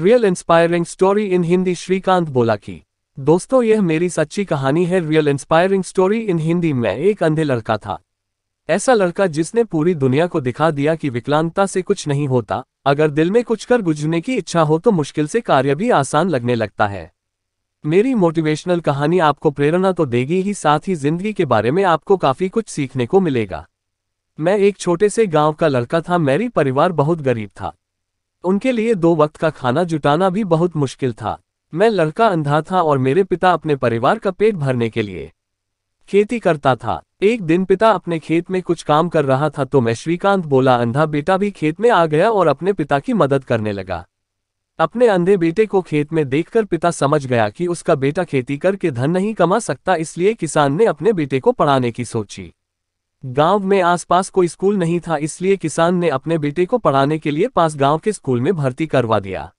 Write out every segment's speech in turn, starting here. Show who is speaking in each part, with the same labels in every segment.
Speaker 1: Real inspiring story in Hindi Shrikant बोला की। दोस्तों, यह मेरी सच्ची कहानी है। Real inspiring story in Hindi में एक अंधे लड़का था। ऐसा लड़का जिसने पूरी दुनिया को दिखा दिया कि विकलांगता से कुछ नहीं होता। अगर दिल में कुछ कर गुजरने की इच्छा हो तो मुश्किल से कार्य भी आसान लगने लगता है। मेरी मोटिवेशनल कहानी आपको प्रेरणा तो देगी ही, साथ ही जिंदगी के बारे में आपको काफी कुछ सीखने को मिलेगा। मैं एक छोटे से गांव का लड़का था। मेरी परिवार बहुत गरीब था। उनके लिए 2 वक्त का खाना जुटाना भी बहुत मुश्किल था। मैं लड़का अंधा था और मेरे पिता अपने परिवार का पेट भरने के लिए खेती करता था। एक दिन पिता अपने खेत में कुछ काम कर रहा था तो मैं श्रीकांत बोला अंधा बेटा भी खेत में आ गया और अपने पिता की मदद करने लगा। अपने अंधे बेटे को खेत में देखकर पिता समझ गया कि उसका बेटा खेती करके धन नहीं कमा सकता, इसलिए किसान ने अपने बेटे को पढ़ाने की सोची। गांव में आसपास कोई स्कूल नहीं था, इसलिए किसान ने अपने बेटे को पढ़ाने के लिए पास गांव के स्कूल में भर्ती करवा दिया।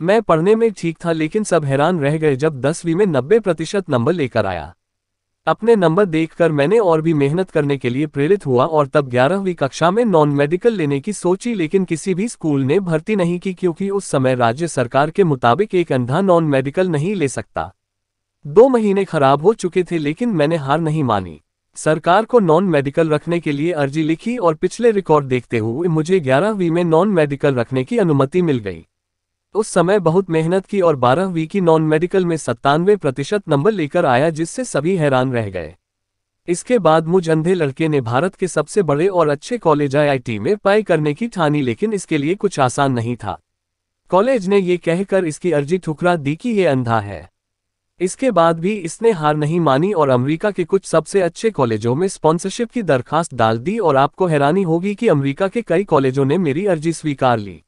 Speaker 1: मैं पढ़ने में ठीक था, लेकिन सब हैरान रह गए जब 10वीं में 90% नंबर लेकर आया। अपने नंबर देखकर मैंने और भी मेहनत करने के लिए प्रेरित हुआ और तब 11वीं कक्षा में नॉन मेडिकल लेने की सोची, लेकिन किसी भी स्कूल ने भर्ती नहीं की क्योंकि उस समय राज्य सरकार के मुताबिक एक अंधा नॉन मेडिकल नहीं ले सकता। 2 महीने खराब हो चुके थे, लेकिन मैंने हार नहीं मानी। सरकार को नॉन मेडिकल रखने के लिए अर्जी लिखी और पिछले रिकॉर्ड देखते हुए मुझे 11वीं में नॉन मेडिकल रखने की अनुमति मिल गई। उस समय बहुत मेहनत की और 12वीं की नॉन मेडिकल में 97% नंबर लेकर आया, जिससे सभी हैरान रह गए। इसके बाद मुझ अंधे लड़के ने भारत के सबसे बड़े और अच्छे कॉलेज IIT में पढ़ाई करने की ठानी, लेकिन इसके लिए कुछ आसान नहीं था। कॉलेज ने ये कहकर इसकी अर्जी ठुकरा दी कि ये अंधा है। इसके बाद भी इसने हार नहीं मानी और अमेरिका के कुछ सबसे अच्छे कॉलेजों में स्पॉन्सरशिप की दरखास्त डाल दी और आपको हैरानी होगी कि अमेरिका के कई कॉलेजों ने मेरी अर्जी स्वीकार ली।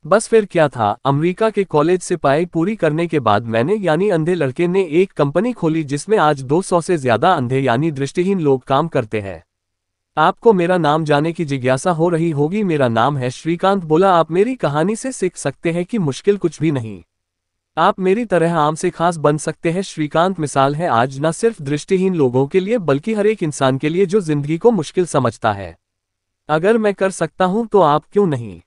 Speaker 1: बस फिर क्या था, अमेरिका के कॉलेज से पढ़ाई पूरी करने के बाद मैंने यानी अंधे लड़के ने एक कंपनी खोली जिसमें आज 200 से ज्यादा अंधे यानी दृष्टिहीन लोग काम करते हैं। आपको मेरा नाम जानने की जिज्ञासा हो रही होगी। मेरा नाम है श्रीकांत बोला। आप मेरी कहानी से सीख सकते हैं कि मुश्किल कुछ भी नहीं, आप मेरी तरह आम से खास बन सकते हैं। श्रीकांत मिसाल है आज न सिर्फ दृष्टिहीन लोगों के लिए बल्कि हर एक इंसान के लिए जो जिंदगी को मुश्किल समझता है। अगर मैं कर सकता हूं तो आप क्यों नहीं।